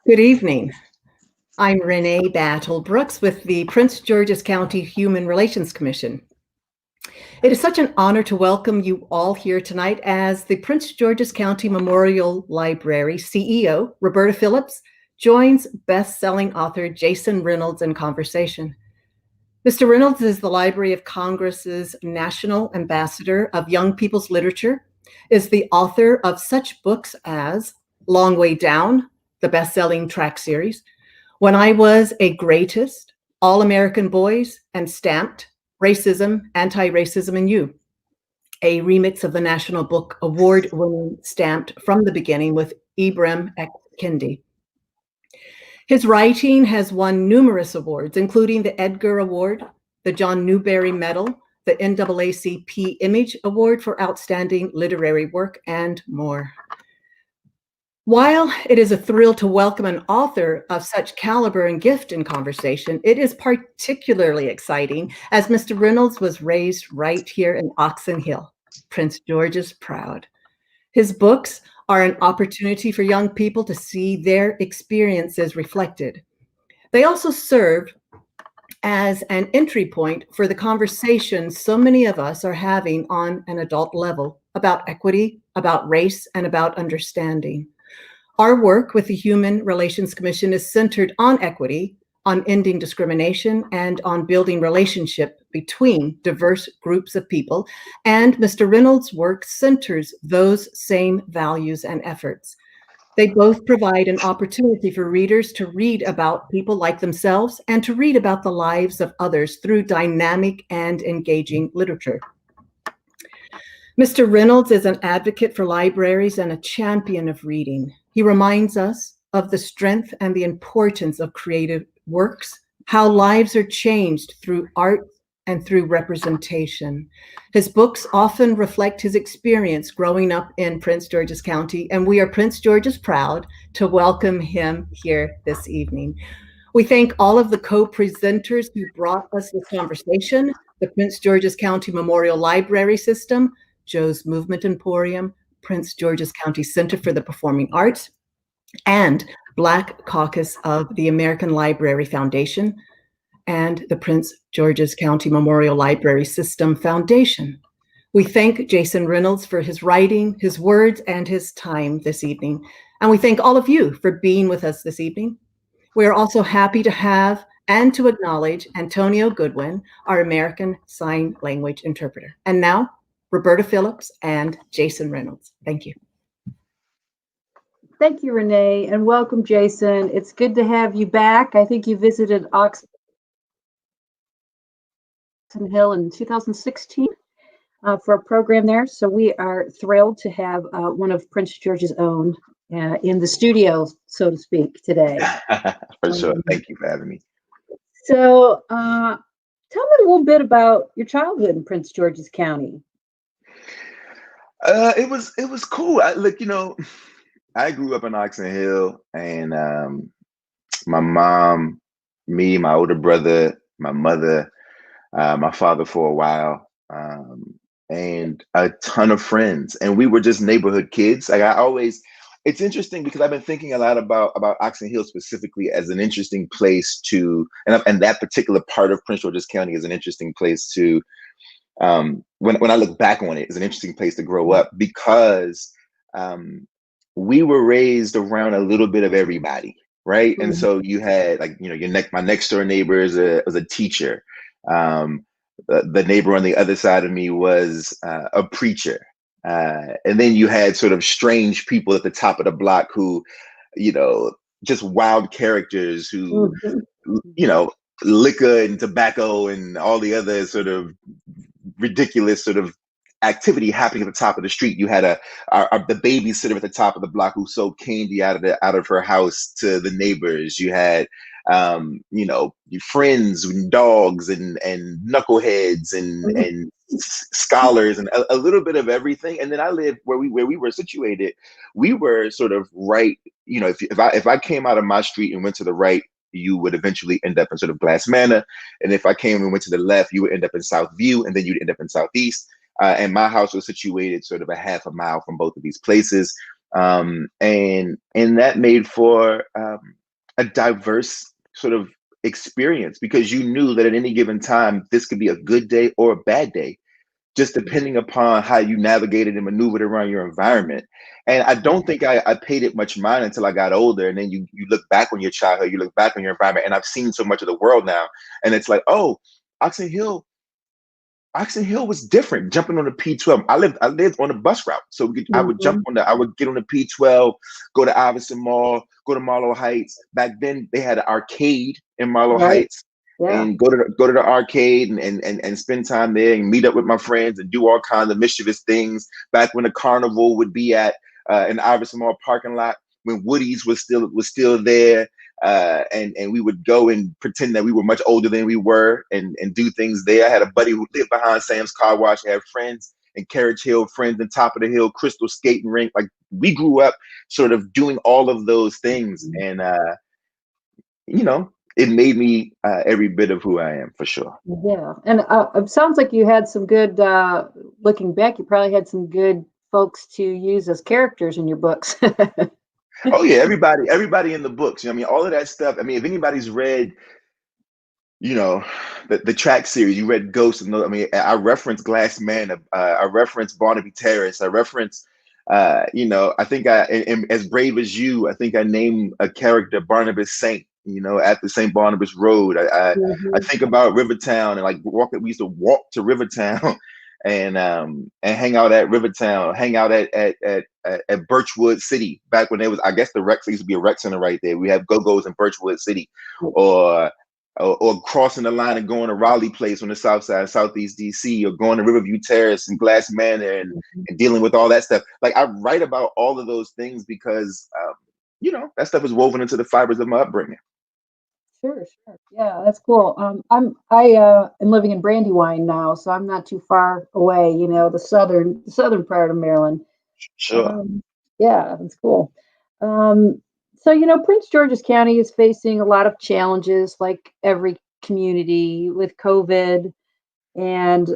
Good evening. I'm Renee Battle Brooks with the Prince George's County Human Relations Commission. It is such an honor to welcome you all here tonight as the Prince George's County Memorial Library CEO, Roberta Phillips, joins best-selling author Jason Reynolds in conversation. Mr. Reynolds is the Library of Congress's National Ambassador of Young People's Literature, is the author of such books as Long Way Down, the best-selling track series, When I Was a Greatest, All-American Boys, and Stamped, Racism, Anti-Racism in You, a remix of the National Book Award winning Stamped from the Beginning with Ibram X. Kendi. His writing has won numerous awards, including the Edgar Award, the John Newbery Medal, the NAACP Image Award for Outstanding Literary Work, and more. While it is a thrill to welcome an author of such caliber and gift in conversation, it is particularly exciting as Mr. Reynolds was raised right here in Oxon Hill, Prince George's proud. His books are an opportunity for young people to see their experiences reflected. They also serve as an entry point for the conversation so many of us are having on an adult level about equity, about race, and about understanding. Our work with the Human Relations Commission is centered on equity, on ending discrimination, and on building relationship between diverse groups of people. And Mr. Reynolds' work centers those same values and efforts. They both provide an opportunity for readers to read about people like themselves and to read about the lives of others through dynamic and engaging literature. Mr. Reynolds is an advocate for libraries and a champion of reading. He reminds us of the strength and the importance of creative works, how lives are changed through art and through representation. His books often reflect his experience growing up in Prince George's County, and we are Prince George's proud to welcome him here this evening. We thank all of the co-presenters who brought us this conversation, the Prince George's County Memorial Library System, Joe's Movement Emporium, Prince George's County Center for the Performing Arts, and Black Caucus of the American Library Foundation, and the Prince George's County Memorial Library System Foundation. We thank Jason Reynolds for his writing, his words, and his time this evening. And we thank all of you for being with us this evening. We are also happy to have and to acknowledge Antonio Goodwin, our American Sign Language interpreter. And now, Roberta Phillips and Jason Reynolds. Thank you. Thank you, Renee, and welcome, Jason. It's good to have you back. I think you visited Oxon Hill in 2016 for a program there. So we are thrilled to have one of Prince George's own in the studio, so to speak, today. For sure. Thank you for having me. So tell me a little bit about your childhood in Prince George's County. It was cool. I grew up in Oxon Hill, and my mom, me, my older brother, my mother, my father for a while, and a ton of friends. And we were just neighborhood kids. It's interesting because I've been thinking a lot about Oxon Hill specifically as an interesting place to, and that particular part of Prince George's County is an interesting place to, when I look back on it, is an interesting place to grow up because we were raised around a little bit of everybody, right? Mm-hmm. And so you had my next door neighbor was a teacher. The neighbor on the other side of me was a preacher. And then you had sort of strange people at the top of the block who, just wild characters who, mm-hmm. Liquor and tobacco and all the other sort of ridiculous sort of activity happening at the top of the street. You had the babysitter at the top of the block who sold candy out of her house to the neighbors. You had your friends and dogs and knuckleheads and scholars and a little bit of everything. And then I lived where we were situated. We were sort of right. If I came out of my street and went to the right, you would eventually end up in sort of Glass Manor. And if I came and went to the left, you would end up in South View, and then you'd end up in Southeast. And my house was situated sort of a half a mile from both of these places. And that made for a diverse sort of experience, because you knew that at any given time this could be a good day or a bad day, just depending upon how you navigated and maneuvered around your environment. And I don't think I paid it much mind until I got older. And then you look back on your childhood, you look back on your environment, and I've seen so much of the world now. And it's like, oh, Oxon Hill was different. Jumping on the P12, I lived on a bus route, so I would I would get on the P12, go to Iverson Mall, go to Marlow Heights. Back then, they had an arcade in Marlow Heights, and go to the arcade and spend time there and meet up with my friends and do all kinds of mischievous things. Back when the carnival would be at an Iverson Mall parking lot, when Woody's was still there. And we would go and pretend that we were much older than we were and do things there. I had a buddy who lived behind Sam's Car Wash. I had friends in Carriage Hill, friends in Top of the Hill, Crystal Skating Rink. Like, we grew up sort of doing all of those things. And, it made me every bit of who I am, for sure. Yeah. And it sounds like you had some good, looking back, you probably had some good folks to use as characters in your books. Oh yeah, everybody in the books. I mean, all of that stuff. I mean, if anybody's read, the track series, you read Ghost, and I mean, I reference Glass Man, I reference Barnaby Terrace, I reference, I think As Brave as You, I think I named a character Barnabas Saint, after St. Barnabas Road. I think about Rivertown, and we used to walk to Rivertown and hang out at Rivertown, hang out at Birchwood City, back when there was, I guess, the rec, there used to be a rec center right there. We have Go-Go's in Birchwood City, or crossing the line and going to Raleigh Place on the south side, Southeast DC, or going to Riverview Terrace and Glass Manor and dealing with all that stuff. Like, I write about all of those things because, that stuff is woven into the fibers of my upbringing. Sure. Yeah, that's cool. I am living in Brandywine now, so I'm not too far away. The southern part of Maryland. Sure. Yeah, that's cool. So Prince George's County is facing a lot of challenges, like every community, with COVID, and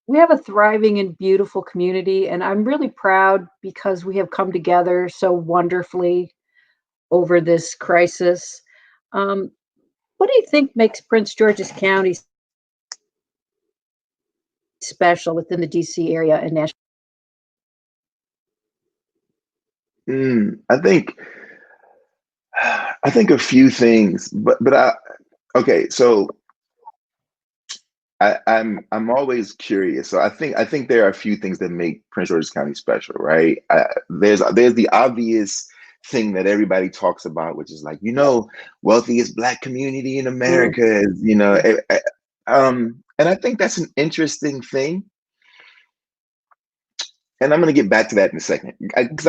we have a thriving and beautiful community, and I'm really proud because we have come together so wonderfully over this crisis. What do you think makes Prince George's County special within the DC area and national? I think a few things, okay. So I'm always curious. So I think there are a few things that make Prince George's County special, right? There's the obvious thing that everybody talks about, which is like, wealthiest Black community in America, and I think that's an interesting thing. And I'm going to get back to that in a second, because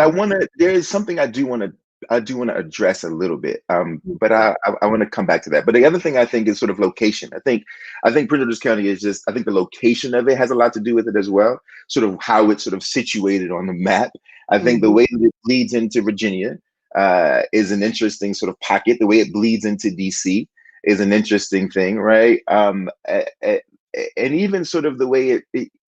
there is something I do want to address a little bit, but I want to come back to that. But the other thing I think is sort of location. I think Prince George's County is just, I think the location of it has a lot to do with it as well. Sort of how it's sort of situated on the map. I think the way that it bleeds into Virginia is an interesting sort of pocket. The way it bleeds into DC is an interesting thing, right? And even sort of the way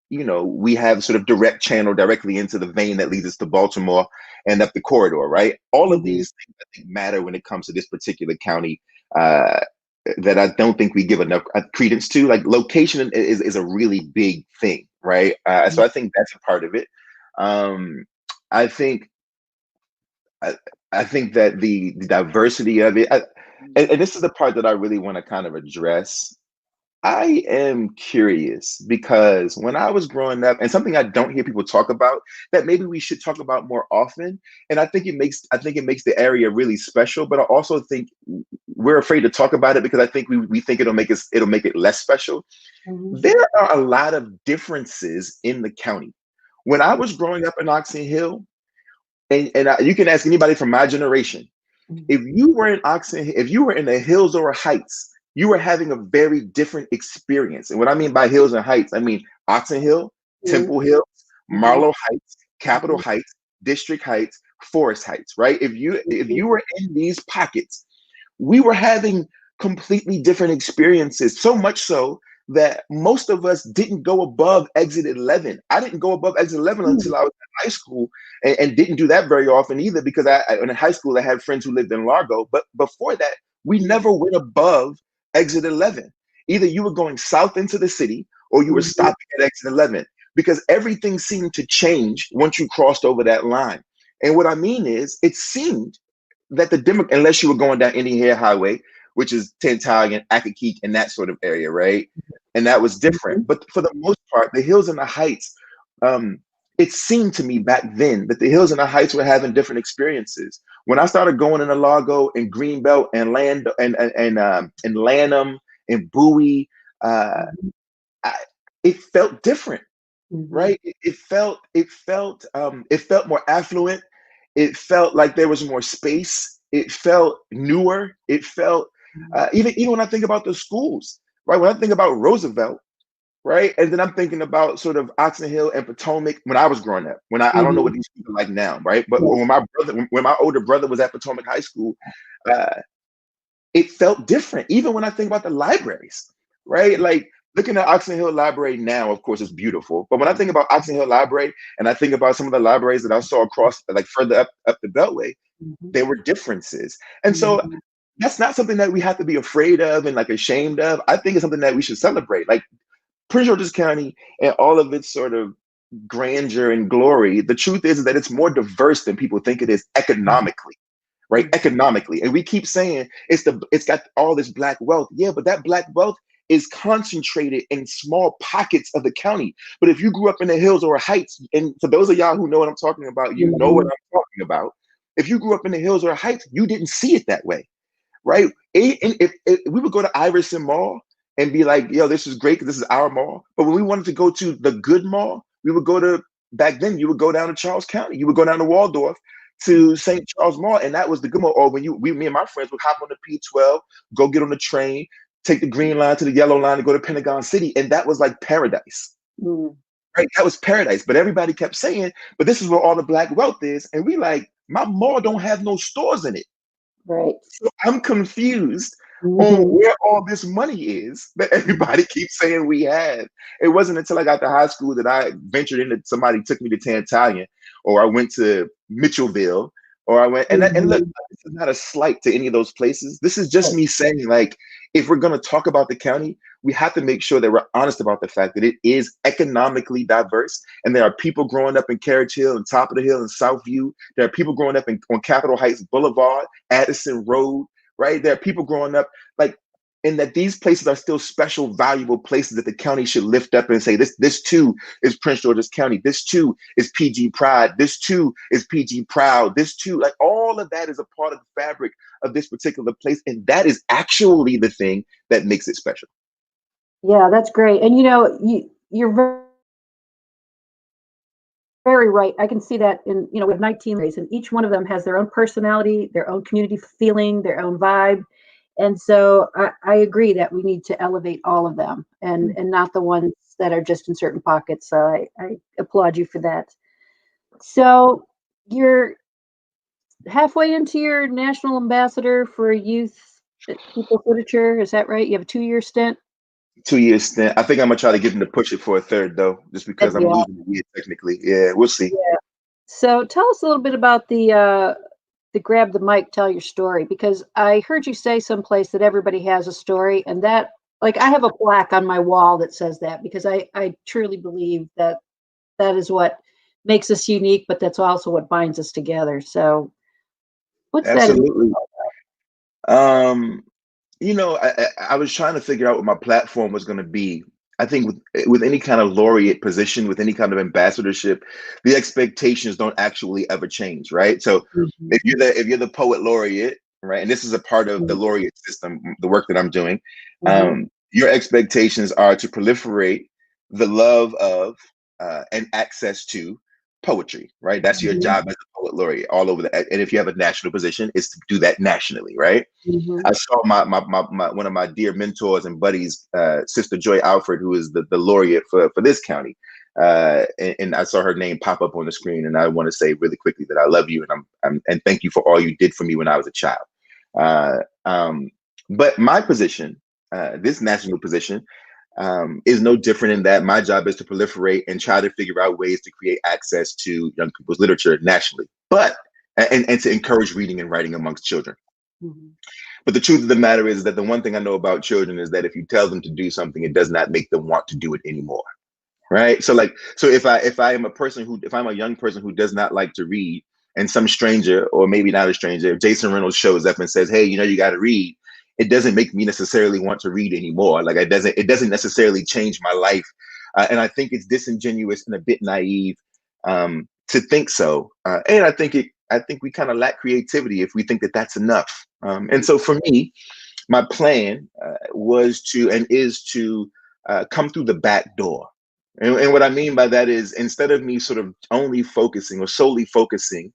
we have sort of direct channel directly into the vein that leads us to Baltimore and up the corridor, right? All of these things, I think, matter when it comes to this particular county, that I don't think we give enough credence to. Like, location is a really big thing, right? So I think that's a part of it. I think that the diversity of it, and this is the part that I really want to kind of address. I am curious because when I was growing up, and something I don't hear people talk about that maybe we should talk about more often, and I think it makes the area really special, but I also think we're afraid to talk about it because I think we think it'll make it less special. There are a lot of differences in the county. When I was growing up in Oxon Hill, and you can ask anybody from my generation, if you were in Oxon, if you were in the Hills or Heights, you were having a very different experience. And what I mean by Hills and Heights, I mean Oxon Hill, Temple Hills, Marlow Heights, Capitol Heights, District Heights, Forest Heights, right? If you were in these pockets, we were having completely different experiences. So much so that most of us didn't go above exit 11. I didn't go above exit 11 until I was in high school, and didn't do that very often either, because in high school I had friends who lived in Largo, but before that, we never went above exit 11. Either you were going south into the city or you were stopping at exit 11, because everything seemed to change once you crossed over that line. And what I mean is, it seemed that unless you were going down Indian Hair Highway, which is Tantalian, Accokeek, and that sort of area, right? And that was different. But for the most part, the hills and the heights, it seemed to me back then that the hills and the heights were having different experiences. When I started going into Largo and Greenbelt and Lanham and Bowie, it felt different, right? It felt more affluent. It felt like there was more space. It felt newer. It felt even when I think about the schools, right? When I think about Roosevelt, right, and then I'm thinking about sort of Oxon Hill and Potomac when I was growing up. When I don't know what these people are like now, right? But when my older brother was at Potomac High School, it felt different. Even when I think about the libraries, right? Like looking at Oxon Hill Library now, of course, it's beautiful. But when I think about Oxon Hill Library and I think about some of the libraries that I saw across, like further up the Beltway, there were differences. And so that's not something that we have to be afraid of and like ashamed of. I think it's something that we should celebrate. Like Prince George's County and all of its sort of grandeur and glory, the truth is that it's more diverse than people think it is economically. Right, economically, and we keep saying it's got all this Black wealth. Yeah, but that Black wealth is concentrated in small pockets of the county. But if you grew up in the hills or heights, and for those of y'all who know what I'm talking about, you know what I'm talking about. If you grew up in the hills or heights, you didn't see it that way, right? If we would go to Iverson Mall and be like, yo, this is great because this is our mall. But when we wanted to go to the good mall, we would go to, back then, you would go down to Charles County. You would go down to Waldorf to St. Charles Mall, and that was the good mall. Or me and my friends would hop on the P12, go get on the train, take the green line to the yellow line and go to Pentagon City, and that was like paradise. Right? That was paradise. But everybody kept saying, but this is where all the Black wealth is. And we like, my mall don't have no stores in it. Right. So I'm confused on where all this money is that everybody keeps saying we have. It wasn't until I got to high school that I ventured into, somebody took me to Tantalian, or I went to Mitchellville, or I went, and look, this is not a slight to any of those places. This is just me saying, like, if we're going to talk about the county, we have to make sure that we're honest about the fact that it is economically diverse. And there are people growing up in Carriage Hill and Top of the Hill and Southview. There are people growing up on Capitol Heights Boulevard, Addison Road, right? There are people growing up like, and that these places are still special, valuable places that the county should lift up and say, this too is Prince George's County. This too is PG Pride. This too is PG Proud. This too, like all of that is a part of the fabric of this particular place. And that is actually the thing that makes it special. Yeah, that's great. And you're very right. I can see that in, we have 19 races, and each one of them has their own personality, their own community feeling, their own vibe. And so I agree that we need to elevate all of them and not the ones that are just in certain pockets. So I applaud you for that. So you're halfway into your national ambassador for youth people's literature. Is that right? You have a 2-year stint? 2-year stint. I think I'm going to try to get them to push it for a third, though, just because I'm losing a year technically. Yeah, we'll see. Yeah. So tell us a little bit about the grab the mic, tell your story, because I heard you say someplace that everybody has a story, and that, like, I have a plaque on my wall that says that, because I truly believe that is what makes us unique, but that's also what binds us together. So what's Absolutely. that? I was trying to figure out what my platform was going to be. I think with any kind of laureate position, with any kind of ambassadorship, the expectations don't actually ever change, right? So if you're the poet laureate, right, and this is a part of the laureate system, the work that I'm doing, your expectations are to proliferate the love of and access to poetry, right? That's your job as a poet laureate all over and if you have a national position, it's to do that nationally, right? I saw my one of my dear mentors and buddies, Sister Joy Alfred, who is the laureate for this county, and I saw her name pop up on the screen, and I want to say really quickly that I love you and thank you for all you did for me when I was a child. But my position, this national position, is no different in that my job is to proliferate and try to figure out ways to create access to young people's literature nationally, and to encourage reading and writing amongst children. Mm-hmm. But the truth of the matter is that the one thing I know about children is that if you tell them to do something, it does not make them want to do it anymore. Right. So if I'm a young person who does not like to read, and some stranger, or maybe not a stranger, if Jason Reynolds shows up and says, hey, you got to read, it doesn't make me necessarily want to read anymore. Like it doesn't necessarily change my life. And I think it's disingenuous and a bit naive to think so. And I think we kind of lack creativity if we think that that's enough. And so for me, my plan was to and is to come through the back door. And what I mean by that is, instead of me sort of only focusing or solely focusing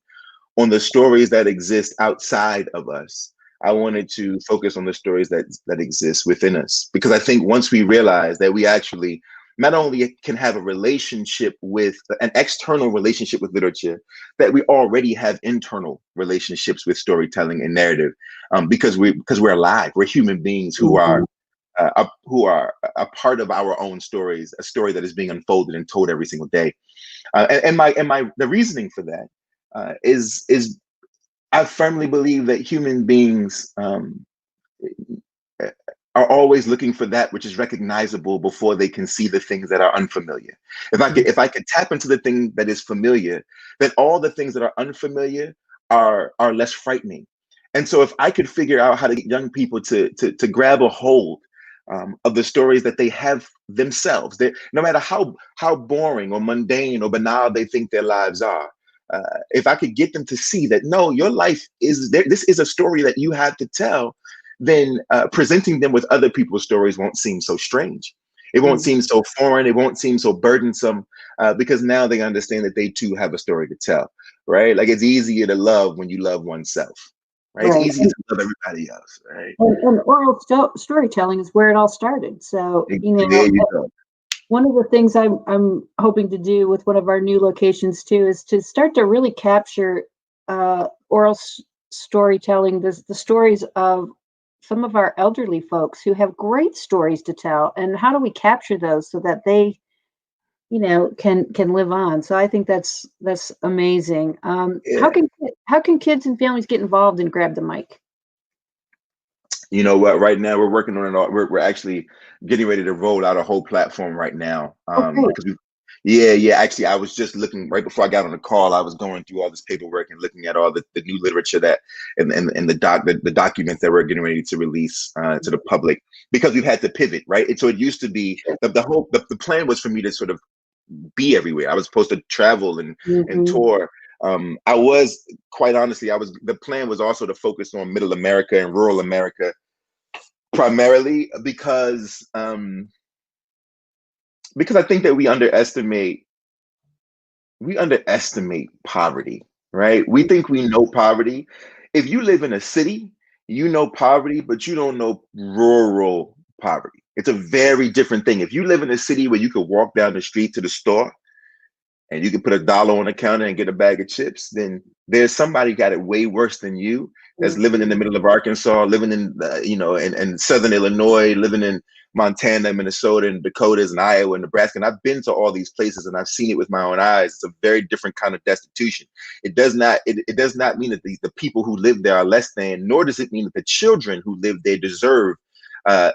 on the stories that exist outside of us, I wanted to focus on the stories that exist within us. Because I think once we realize that we actually not only can have a relationship with an external relationship with literature, that we already have internal relationships with storytelling and narrative, because we're alive, we're human beings who are a part of our own stories, a story that is being unfolded and told every single day. The reasoning for that is I firmly believe that human beings are always looking for that which is recognizable before they can see the things that are unfamiliar. If I could tap into the thing that is familiar, then all the things that are unfamiliar are less frightening. And so if I could figure out how to get young people to grab a hold of the stories that they have themselves, no matter how boring or mundane or banal they think their lives are, if I could get them to see that, no, your life is there, this is a story that you have to tell, then presenting them with other people's stories won't seem so strange. It won't seem so foreign. It won't seem so burdensome, because now they understand that they too have a story to tell, right? Like it's easier to love when you love oneself, right? It's easier to love everybody else, right? And oral storytelling is where it all started. So, There you go. One of the things I'm hoping to do with one of our new locations too is to start to really capture oral storytelling, the stories of some of our elderly folks who have great stories to tell, and how do we capture those so that they, can live on. So I think that's amazing. How can kids and families get involved and grab the mic? You know what? Right now we're working on it. We're actually getting ready to roll out a whole platform right now. Because actually, I was just looking right before I got on the call. I was going through all this paperwork and looking at all the new literature and the documents that we're getting ready to release to the public, because we've had to pivot, right? And so it used to be the plan was for me to sort of be everywhere. I was supposed to travel and tour. I was, quite honestly, the plan was also to focus on middle America and rural America primarily, because I think that we underestimate poverty, right? We think we know poverty. If you live in a city, you know poverty, but you don't know rural poverty. It's a very different thing. If you live in a city where you could walk down the street to the store and you can put $1 on the counter and get a bag of chips, then there's somebody got it way worse than you that's living in the middle of Arkansas, living in in Southern Illinois, living in Montana, Minnesota, and Dakotas, and Iowa, and Nebraska. And I've been to all these places and I've seen it with my own eyes. It's a very different kind of destitution. It does not mean that the people who live there are less than, nor does it mean that the children who live there deserve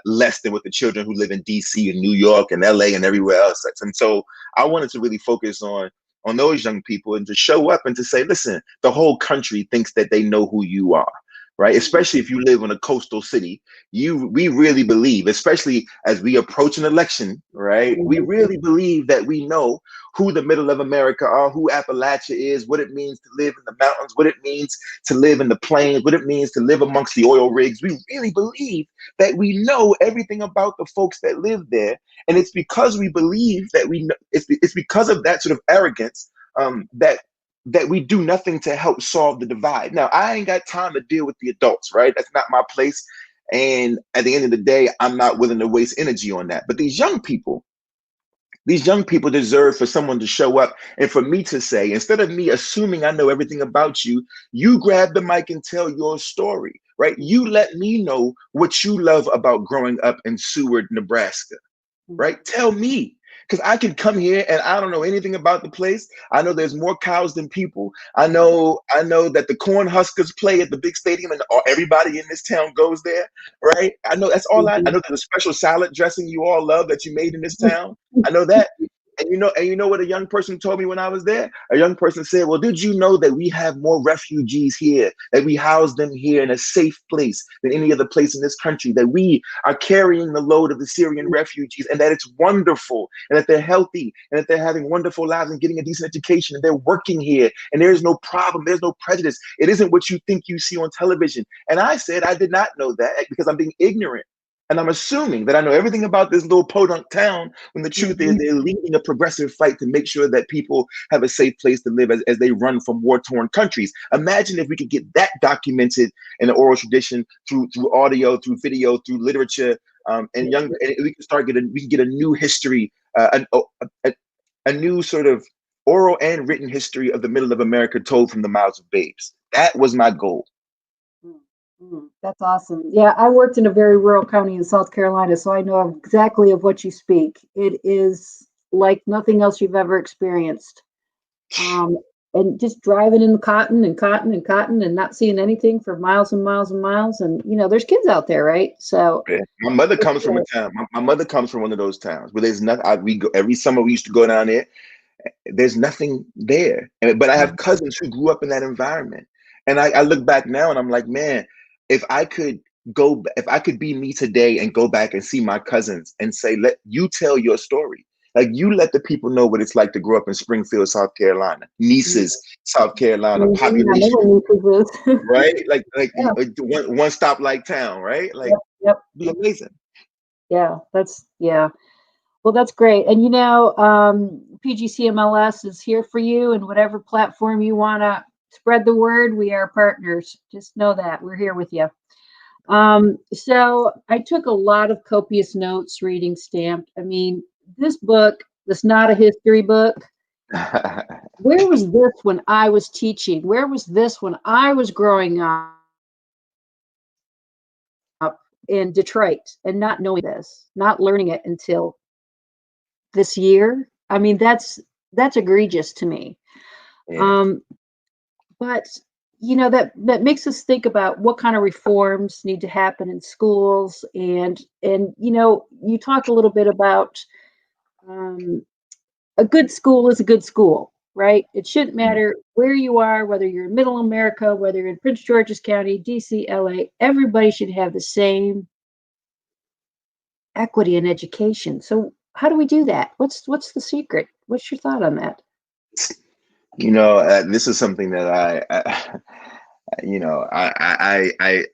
less than what the children who live in DC and New York and LA and everywhere else. And so I wanted to really focus on those young people and to show up and to say, listen, the whole country thinks that they know who you are, right? Especially if you live in a coastal city, we really believe, especially as we approach an election, right? We really believe that we know who the middle of America are, who Appalachia is, what it means to live in the mountains, what it means to live in the plains, what it means to live amongst the oil rigs. We really believe that we know everything about the folks that live there. And it's because we believe that we know, it's because of that sort of arrogance that we do nothing to help solve the divide. Now, I ain't got time to deal with the adults, right? That's not my place. And at the end of the day, I'm not willing to waste energy on that. But these young people deserve for someone to show up and for me to say, instead of me assuming I know everything about you, you grab the mic and tell your story, right? You let me know what you love about growing up in Seward, Nebraska, right? Tell me, because I can come here and I don't know anything about the place. I know there's more cows than people. I know that the Corn Huskers play at the big stadium and everybody in this town goes there, right? I know that's all I know. There's a special salad dressing you all love that you made in this town. I know that. And you know what a young person told me when I was there? A young person said, well, did you know that we have more refugees here, that we house them here in a safe place than any other place in this country, that we are carrying the load of the Syrian refugees, and that it's wonderful, and that they're healthy, and that they're having wonderful lives and getting a decent education, and they're working here, and there's no problem, there's no prejudice. It isn't what you think you see on television. And I said, I did not know that because I'm being ignorant. And I'm assuming that I know everything about this little podunk town, when the truth is they're leading a progressive fight to make sure that people have a safe place to live as they run from war-torn countries. Imagine if we could get that documented in the oral tradition through audio, through video, through literature, and we can get a new history, a new sort of oral and written history of the middle of America told from the mouths of babes. That was my goal. That's awesome. Yeah, I worked in a very rural county in South Carolina, so I know exactly of what you speak. It is like nothing else you've ever experienced. And just driving in the cotton and not seeing anything for miles and miles and miles. And, there's kids out there, right? So yeah. My mother comes from a town. My mother comes from one of those towns where there's nothing. We go every summer. We used to go down there. There's nothing there. But I have cousins who grew up in that environment. And I look back now and I'm like, man, if I could be me today and go back and see my cousins and say, let you tell your story. Like, you let the people know what it's like to grow up in Springfield, South Carolina, Nices, South Carolina, population, right? Like one stoplight town, right? Like, be amazing. Yeah, well, that's great. And PGCMLS is here for you, and whatever platform you want to spread the word, we are partners. Just know that we're here with you. So I took a lot of copious notes, reading stamped. I mean, this book is not a history book. Where was this when I was teaching? Where was this when I was growing up in Detroit and not knowing this, not learning it until this year? I mean, that's egregious to me. Yeah. But that makes us think about what kind of reforms need to happen in schools, and you talked a little bit about a good school is a good school, right? It shouldn't matter where you are, whether you're in Middle America, whether you're in Prince George's County, DC, LA. Everybody should have the same equity in education. So how do we do that? What's the secret? What's your thought on that? This is something that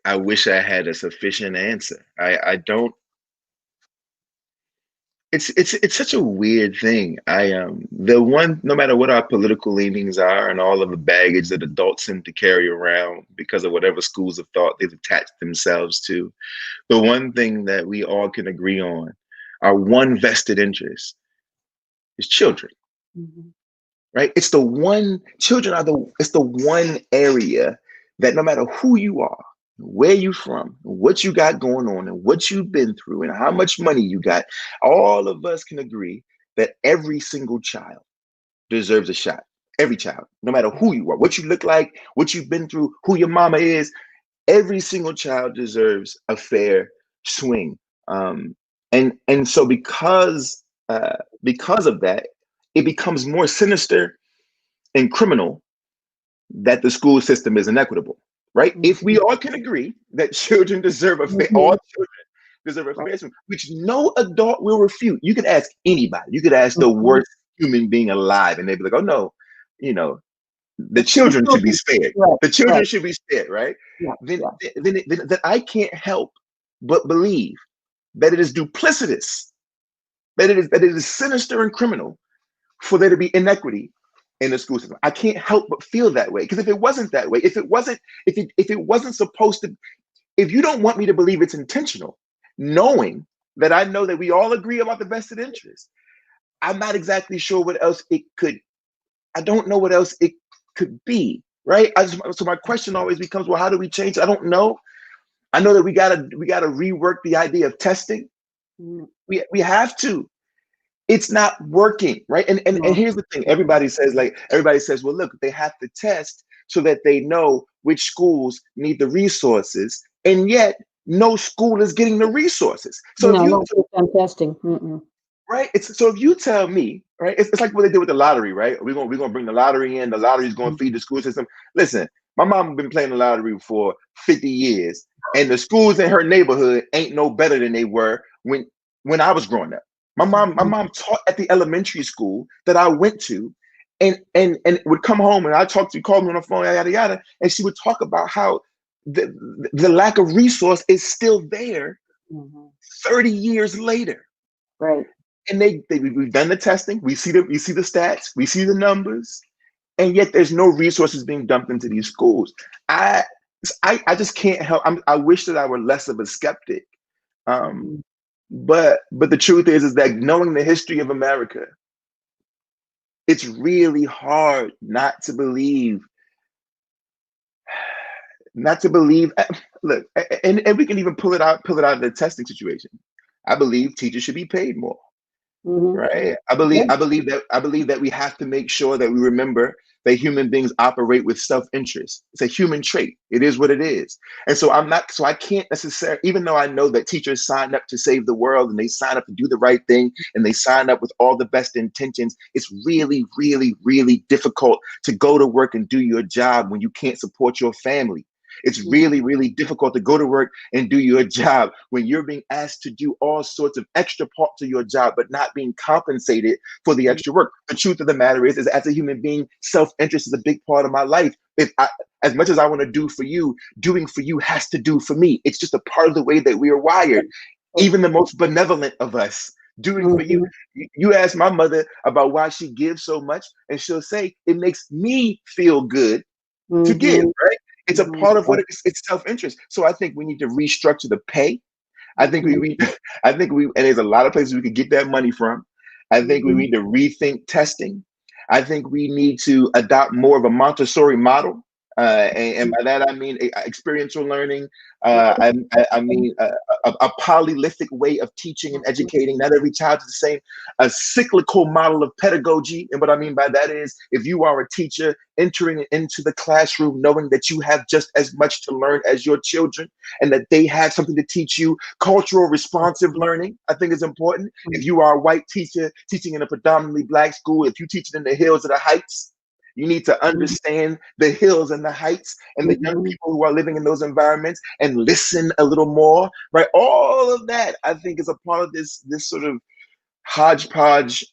I wish I had a sufficient answer. I don't. It's such a weird thing. No matter what our political leanings are and all of the baggage that adults seem to carry around because of whatever schools of thought they've attached themselves to, the one thing that we all can agree on, our one vested interest, is children. Mm-hmm. Right? It's the one area that no matter who you are, where you from, what you got going on, and what you've been through, and how much money you got, all of us can agree that every single child deserves a shot. Every child, no matter who you are, what you look like, what you've been through, who your mama is, every single child deserves a fair swing. And so because of that, it becomes more sinister and criminal that the school system is inequitable, right? Mm-hmm. If we all can agree that children deserve a fair, all children deserve a fair swing, which no adult will refute. You could ask anybody. You could ask the worst human being alive, and they'd be like, "Oh no, the children should be spared. Right. The children should be spared, right?" Yeah. Then I can't help but believe that it is duplicitous, that it is sinister and criminal for there to be inequity in the school system. I can't help but feel that way, because if it wasn't that way, if it wasn't supposed to, if you don't want me to believe it's intentional, knowing that I know that we all agree about the vested interest, I'm not exactly sure what else I don't know what else it could be, right? So my question always becomes, well, how do we change? I don't know. I know that we gotta rework the idea of testing. We have to. It's not working, right? And here's the thing. Everybody says, well, look, they have to test so that they know which schools need the resources. And yet no school is getting the resources. So no, I'm testing. Right. So if you tell me, right, it's like what they did with the lottery, right? We're gonna bring the lottery in. The lottery is gonna feed the school system. Listen, my mom has been playing the lottery for 50 years, and the schools in her neighborhood ain't no better than they were when I was growing up. My mom taught at the elementary school that I went to, and would come home and call me on the phone, yada yada, and she would talk about how the lack of resource is still there 30 years later. Right. And we've done the testing, we see the stats, we see the numbers, and yet there's no resources being dumped into these schools. I just can't help. I wish that I were less of a skeptic. But the truth is that knowing the history of America, it's really hard not to believe. Look, and we can even pull it out of the testing situation. I believe teachers should be paid more. Right. I believe that we have to make sure that we remember that human beings operate with self-interest. It's a human trait. It is what it is. And so I can't necessarily, even though I know that teachers sign up to save the world and they sign up to do the right thing and they sign up with all the best intentions, it's really, really, really difficult to go to work and do your job when you can't support your family. It's really, really difficult to go to work and do your job when you're being asked to do all sorts of extra parts of your job, but not being compensated for the extra work. The truth of the matter is as a human being, self-interest is a big part of my life. As much as I want to do for you, doing for you has to do for me. It's just a part of the way that we are wired. Even the most benevolent of us doing for you. You ask my mother about why she gives so much, and she'll say, it makes me feel good to give, right? It's a part of what it's self-interest. So I think we need to restructure the pay. I think and there's a lot of places we could get that money from. I think we need to rethink testing. I think we need to adopt more of a Montessori model. And by that, I mean experiential learning. I mean a polylythic way of teaching and educating. Not every child is the same. A cyclical model of pedagogy. And what I mean by that is if you are a teacher entering into the classroom, knowing that you have just as much to learn as your children and that they have something to teach you. Cultural responsive learning, I think is important. If you are a white teacher teaching in a predominantly Black school, if you teach it in the hills or the heights, you need to understand the hills and the heights and the young people who are living in those environments and listen a little more, right? All of that, I think, is a part of this sort of hodgepodge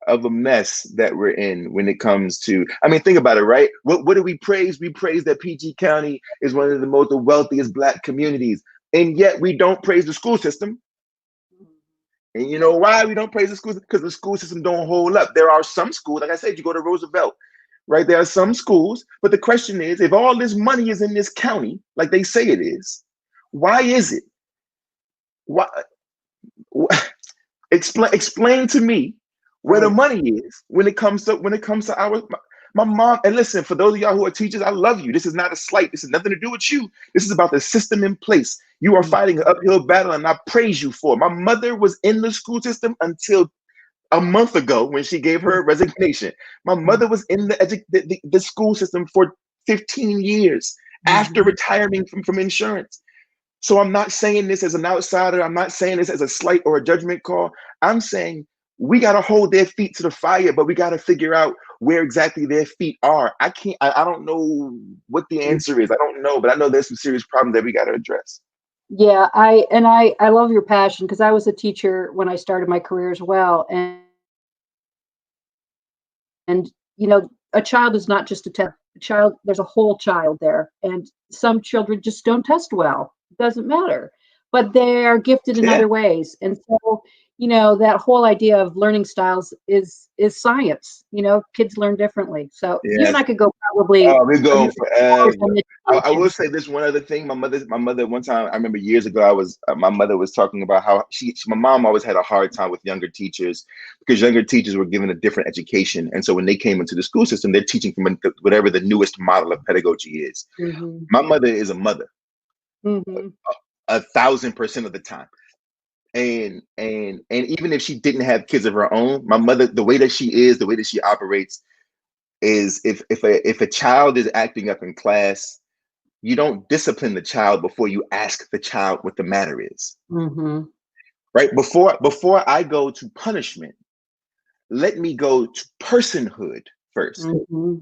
of a mess that we're in when it comes to, I mean, think about it, right? What do we praise? We praise that PG County is one of the most wealthiest Black communities, and yet we don't praise the school system. And you know why we don't praise the schools? Because the school system don't hold up. There are some schools, like I said, you go to Roosevelt, right? There are some schools, but the question is, if all this money is in this county, like they say it is, why is it? Why? Explain to me where the money is when it comes to my mom. And listen, for those of y'all who are teachers, I love you. This is not a slight. This has nothing to do with you. This is about the system in place. You are fighting an uphill battle, and I praise you for it. My mother was in the school system until a month ago when she gave her resignation. My mother was in the school system for 15 years after retiring from insurance. So I'm not saying this as an outsider. I'm not saying this as a slight or a judgment call. I'm saying we got to hold their feet to the fire, but we got to figure out where exactly their feet are. I don't know what the answer is. I don't know, but I know there's some serious problems that we got to address. Yeah, I love your passion, because I was a teacher when I started my career as well. And you know, a child is not just a test. A child, there's a whole child there. And some children just don't test well. It doesn't matter. But they are gifted in other ways. And so, you know, that whole idea of learning styles is science. You know, kids learn differently. So you and I could go probably. We go forever. I will say this one other thing. My mother. One time, I remember years ago, my mother was talking about how my mom always had a hard time with younger teachers because younger teachers were given a different education, and so when they came into the school system, they're teaching from whatever the newest model of pedagogy is. My mother is a mother, 1,000% of the time. and even if she didn't have kids of her own, my mother, the way that she is, the way that she operates is if a child is acting up in class, you don't discipline the child before you ask the child what the matter is. Mm-hmm. Right? Before I go to punishment, let me go to personhood first. Mm-hmm.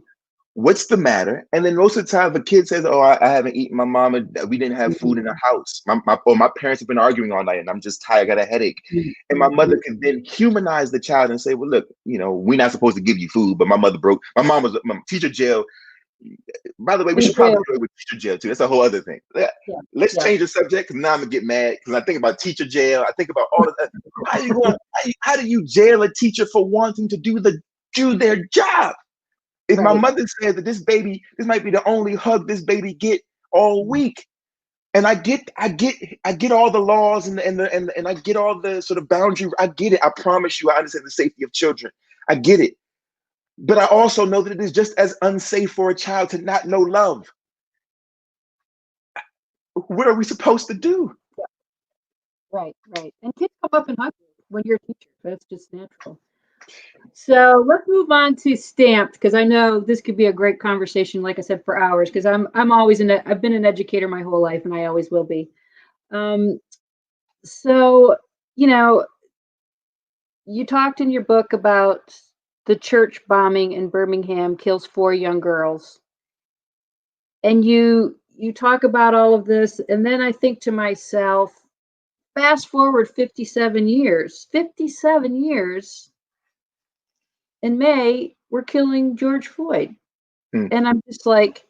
What's the matter? And then most of the time, if a kid says, "Oh, I haven't eaten, my mama, we didn't have food in the house. My parents have been arguing all night, and I'm just tired. I got a headache." And my mother can then humanize the child and say, "Well, look, we're not supposed to give you food, but my mom was teacher jail. By the way, we should probably go with teacher jail too. That's a whole other thing. Let's change the subject because now I'm gonna get mad because I think about teacher jail. I think about all of that. How do you jail a teacher for wanting to do their job? If my mother said that this might be the only hug this baby get all week, and I get all the laws and I get all the sort of boundaries. I get it. I promise you, I understand the safety of children. I get it. But I also know that it is just as unsafe for a child to not know love. What are we supposed to do? Right. And kids come up and hug you when you're a teacher. That's just natural. So let's move on to stamped, because I know this could be a great conversation, like I said, for hours, because I'm always I've been an educator my whole life, and I always will be. So, you talked in your book about the church bombing in Birmingham kills 4 young girls. And you talk about all of this, and then I think to myself, fast forward 57 years. In May, we're killing George Floyd. And I'm just like,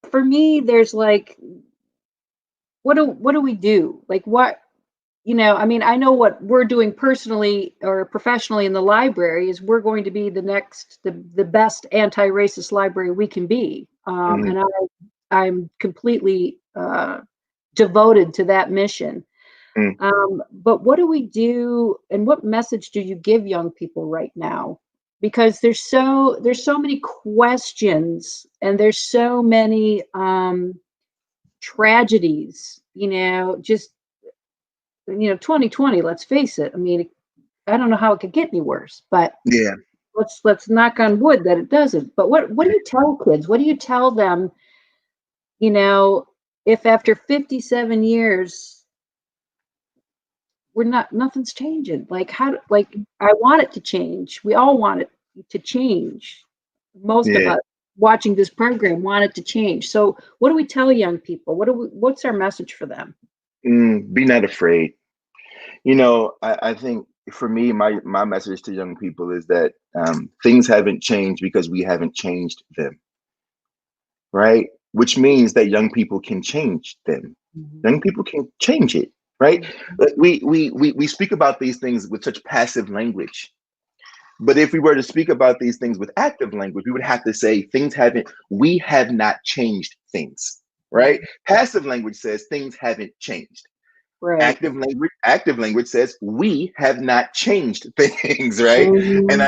for me, there's like, what do we do? Like, what, I mean, I know what we're doing personally or professionally in the library is we're going to be the best anti-racist library we can be. And I'm completely devoted to that mission. But what do we do, and what message do you give young people right now? Because there's so many questions, and there's so many tragedies, 2020, let's face it. I mean, I don't know how it could get any worse, but yeah, let's knock on wood that it doesn't. But what do you tell kids? What do you tell them, if after 57 years nothing's changing? Like, I want it to change. We all want it to change. Most of us watching this program want it to change. So what do we tell young people? What's our message for them? Be not afraid. I think for me, my message to young people is that things haven't changed because we haven't changed them, right? Which means that young people can change them. Young people can change it, right? We speak about these things with such passive language. But if we were to speak about these things with active language, we would have to say we have not changed things, right? Passive language says things haven't changed. Right. Active language says we have not changed things, right? And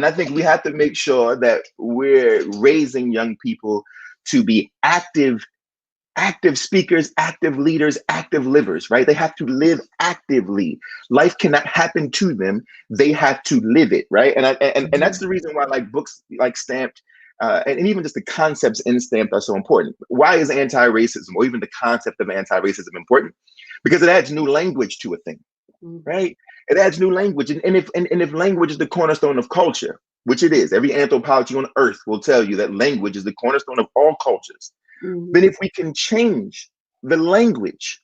I think we have to make sure that we're raising young people to be active speakers, active leaders, active livers, right? They have to live actively. Life cannot happen to them. They have to live it, right? And that's the reason why books like Stamped and even just the concepts in Stamped are so important. Why is anti-racism or even the concept of anti-racism important? Because it adds new language to a thing, right? It adds new language. And if language is the cornerstone of culture, which it is, every anthropology on earth will tell you that language is the cornerstone of all cultures. Then if we can change the language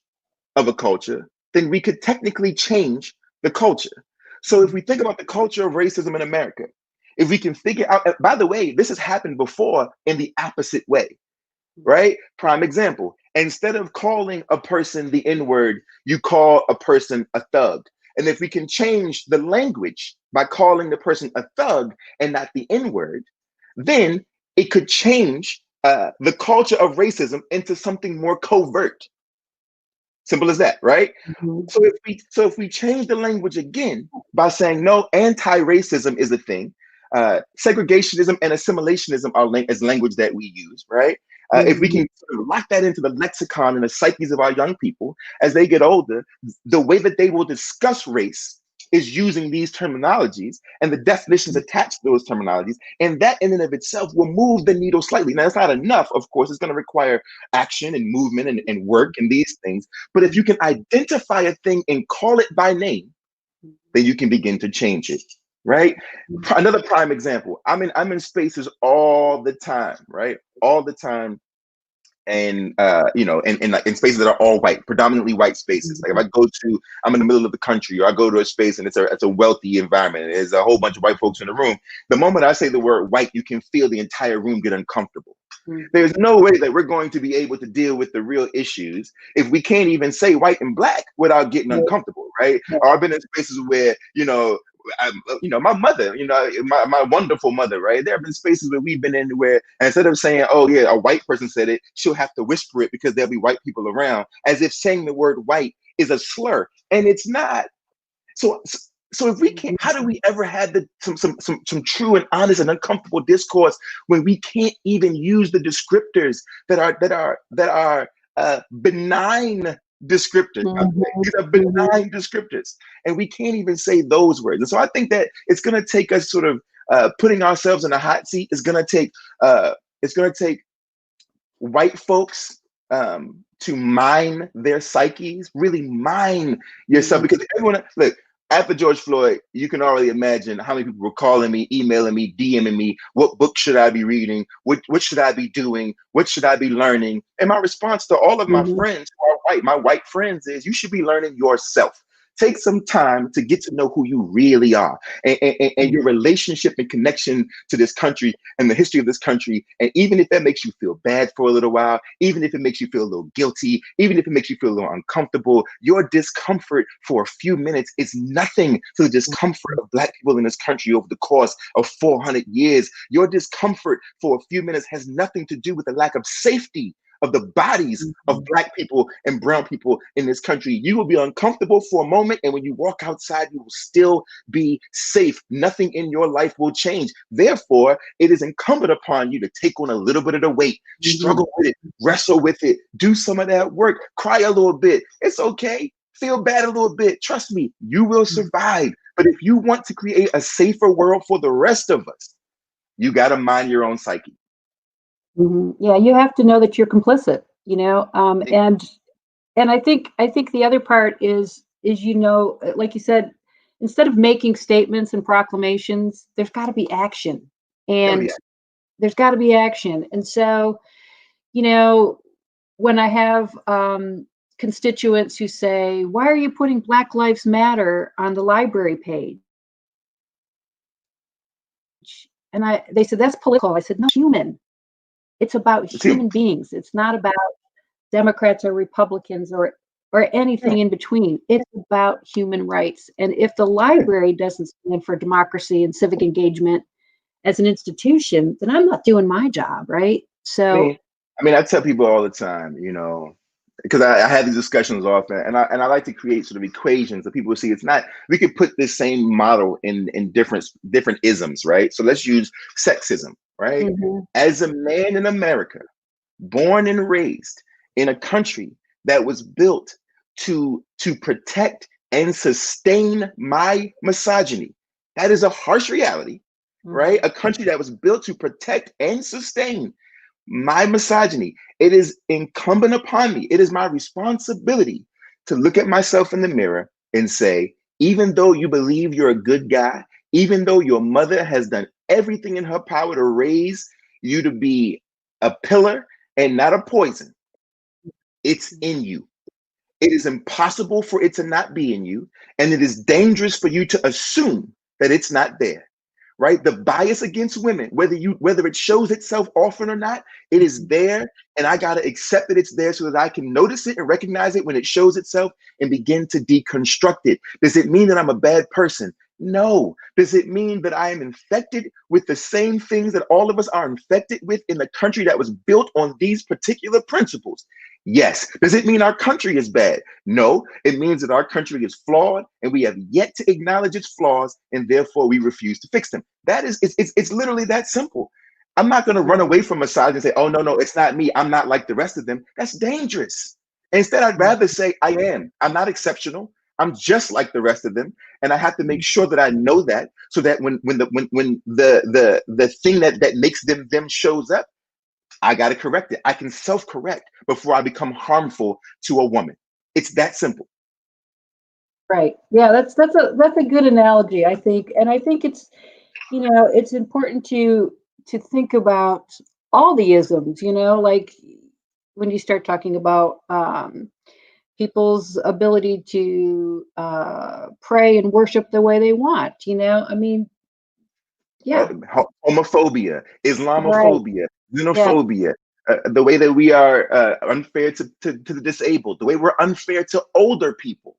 of a culture, then we could technically change the culture. So if we think about the culture of racism in America, if we can figure out, by the way, this has happened before in the opposite way, right? Prime example, instead of calling a person the N-word, you call a person a thug. And if we can change the language by calling the person a thug and not the N-word, then it could change the culture of racism into something more covert. Simple as that, right? So if we change the language again by saying no, anti-racism is a thing. Segregationism and assimilationism are as language that we use, right? If we can sort of lock that into the lexicon and the psyches of our young people as they get older, the way that they will discuss race is using these terminologies and the definitions attached to those terminologies. And that in and of itself will move the needle slightly. Now, it's not enough, of course. It's going to require action and movement and work and these things. But if you can identify a thing and call it by name, then you can begin to change it, right? Another prime example, I'm in spaces all the time, right? All the time. And in spaces that are all white, predominantly white spaces. Like if I'm in the middle of the country, or I go to a space and it's a wealthy environment, and there's a whole bunch of white folks in the room. The moment I say the word white, you can feel the entire room get uncomfortable. There's no way that we're going to be able to deal with the real issues if we can't even say white and black without getting uncomfortable, right? Or I've been in spaces where, my mother, my wonderful mother, right? There have been spaces where we've been in where instead of saying, oh yeah, a white person said it, she'll have to whisper it because there'll be white people around, as if saying the word white is a slur, and it's not. So if we can't, how do we ever have some true and honest and uncomfortable discourse when we can't even use the descriptors that are benign descriptors? These are benign descriptors, and we can't even say those words. And so I think that it's going to take us sort of putting ourselves in a hot seat. It's going to take white folks to mine their psyches, really mine yourself, because everyone, look, after George Floyd, you can already imagine how many people were calling me, emailing me, DMing me, what book should I be reading? What should I be doing? What should I be learning? And my response to all of my friends who are white, my white friends, is you should be learning yourself. Take some time to get to know who you really are and your relationship and connection to this country and the history of this country. And even if that makes you feel bad for a little while, even if it makes you feel a little guilty, even if it makes you feel a little uncomfortable, your discomfort for a few minutes is nothing to the discomfort of Black people in this country over the course of 400 years. Your discomfort for a few minutes has nothing to do with the lack of safety of the bodies of Black people and brown people in this country. You will be uncomfortable for a moment, and when you walk outside, you will still be safe. Nothing in your life will change. Therefore, it is incumbent upon you to take on a little bit of the weight, struggle with it, wrestle with it, do some of that work, cry a little bit. It's okay. Feel bad a little bit. Trust me, you will survive. But if you want to create a safer world for the rest of us, you got to mind your own psyche. Yeah, you have to know that you're complicit, and I think the other part is like you said, instead of making statements and proclamations, there's got to be action, and there's got to be action. And so, when I have constituents who say, "Why are you putting Black Lives Matter on the library page?" and they said, "That's political." I said, "No, human. It's about human beings. It's not about Democrats or Republicans or anything in between. It's about human rights. And if the library doesn't stand for democracy and civic engagement as an institution, then I'm not doing my job, right?" So, I tell people all the time, because I have these discussions often, and I like to create sort of equations that people see. It's not, we could put this same model in different isms, right? So let's use sexism, right? As a man in America, born and raised in a country that was built to protect and sustain my misogyny, that is a harsh reality, right? A country that was built to protect and sustain my misogyny. It is incumbent upon me. It is my responsibility to look at myself in the mirror and say, even though you believe you're a good guy, even though your mother has done everything in her power to raise you to be a pillar and not a poison, it's in you. It is impossible for it to not be in you, and it is dangerous for you to assume that it's not there. Right? The bias against women, whether it shows itself often or not, it is there, and I gotta accept that it's there so that I can notice it and recognize it when it shows itself and begin to deconstruct it. Does it mean that I'm a bad person? No. Does it mean that I am infected with the same things that all of us are infected with in the country that was built on these particular principles? Yes. Does it mean our country is bad? No. It means that our country is flawed and we have yet to acknowledge its flaws, and therefore we refuse to fix them. That is, it's literally that simple. I'm not going to run away from misogyny and say, oh, no, it's not me. I'm not like the rest of them. That's dangerous. Instead, I'd rather say I am. I'm not exceptional. I'm just like the rest of them. And I have to make sure that I know that, so that when the thing that makes them shows up, I got to correct it. I can self-correct before I become harmful to a woman. It's that simple. Right. Yeah, that's a good analogy, I think. And I think it's, it's important to think about all the isms, like when you start talking about people's ability to pray and worship the way they want, I mean, yeah. Homophobia, Islamophobia, xenophobia, Yeah. the way that we are unfair to the disabled, the way we're unfair to older people.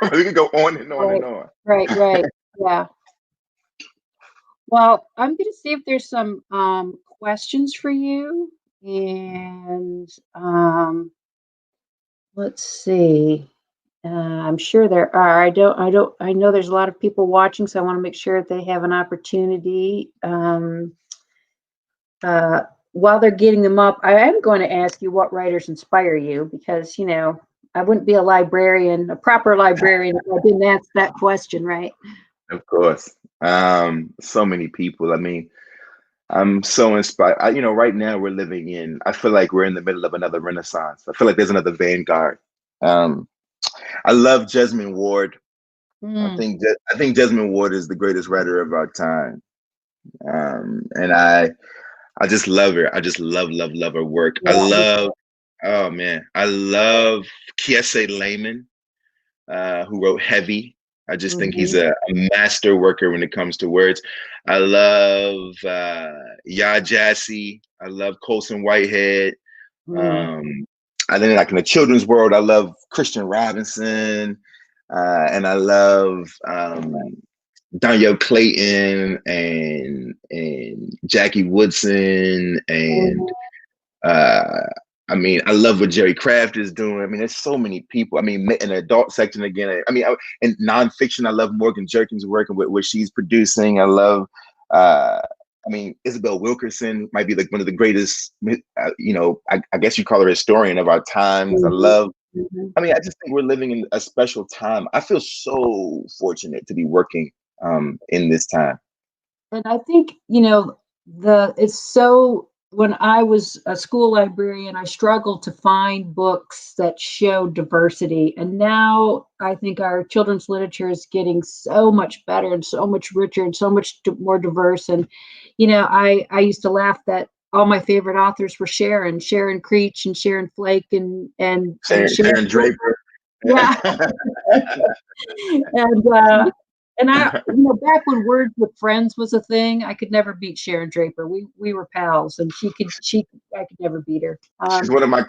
We could go on and on and on. Right. Yeah. Well, I'm going to see if there's some questions for you, and let's see. I'm sure there are. I know there's a lot of people watching, so I want to make sure that they have an opportunity. While they're getting them up, I am going to ask you what writers inspire you, because, I wouldn't be a proper librarian, if I didn't ask that question, right? Of course. So many people. I mean, I'm so inspired. Right now I feel like we're in the middle of another renaissance. I feel like there's another vanguard. I love Jesmyn Ward. I think Jesmyn Ward is the greatest writer of our time. And I just love her. I just love her work. Yeah. I love Kiese Layman, who wrote Heavy. I just think he's a master worker when it comes to words. I love Ya Jassy. I love Colson Whitehead. I think, like, in the children's world, I love Christian Robinson, and I love Danielle Clayton and Jackie Woodson, and I mean, I love what Jerry Craft is doing. I mean, there's so many people. I mean, in the adult section again. I mean, in nonfiction, I love Morgan Jerkins working with what she's producing. I love, I mean, Isabel Wilkerson might be like one of the greatest, I guess you call her a historian of our times. I love, I mean, I just think we're living in a special time. I feel so fortunate to be working in this time. And I think, when I was a school librarian, I struggled to find books that show diversity. And now I think our children's literature is getting so much better and so much richer and so much more diverse. And, I used to laugh that all my favorite authors were Sharon Creech and Sharon Flake and Sharon Draper. Yeah. And I, back when Words with Friends was a thing, I could never beat Sharon Draper. We were pals, and I could never beat her. She's one of my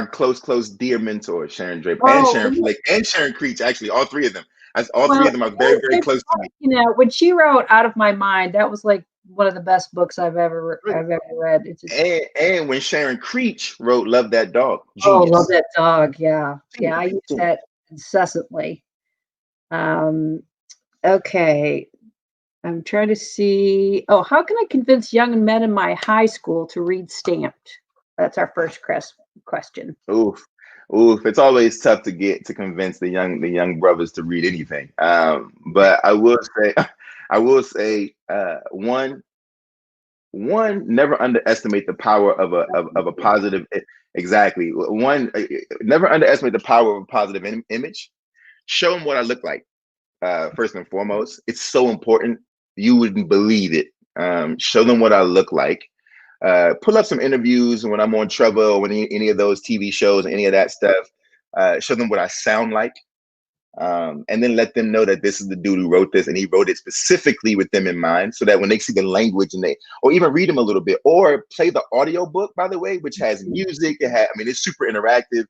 close dear mentors, Sharon Draper, and Sharon Flake, and Sharon Creech. Actually, all three of them. Three of them are very, very close to me. When she wrote Out of My Mind, that was like one of the best books I've ever read. It's just, and when Sharon Creech wrote Love That Dog. Genius. Oh, Love That Dog. Yeah. I use that incessantly. Okay. I'm trying to see. Oh, how can I convince young men in my high school to read Stamped? That's our first question. Oof. It's always tough to convince the young brothers to read anything. But I will say, one, never underestimate the power of a positive. Exactly. One, never underestimate the power of a positive image. Show them what I look like. First and foremost, it's so important. You wouldn't believe it. Show them what I look like. Pull up some interviews when I'm on Trevor or any of those TV shows, any of that stuff. Show them what I sound like. And then let them know that this is the dude who wrote this, and he wrote it specifically with them in mind, so that when they see the language or even read them a little bit, or play the audio book, by the way, which has music. It's super interactive.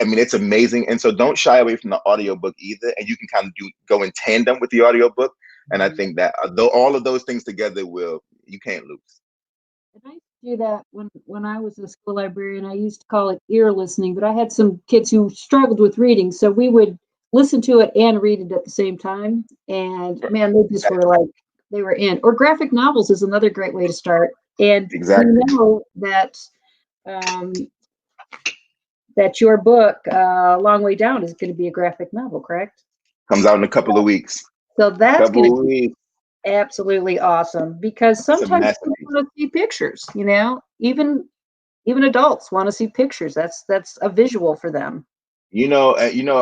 I mean, it's amazing. And so don't shy away from the audiobook either. And you can kind of go in tandem with the audiobook. And I think that though all of those things together you can't lose. And I used to do that when I was a school librarian. I used to call it ear listening, but I had some kids who struggled with reading. So we would listen to it and read it at the same time. And man, they just were like, they were in. Or graphic novels is another great way to start. And Exactly. we know that that your book, Long Way Down, is going to be a graphic novel, correct? Comes out in a couple of weeks. So that's going to be Weeks. absolutely awesome, because sometimes people want to see pictures, you know, even adults want to see pictures. That's a visual for them. You know,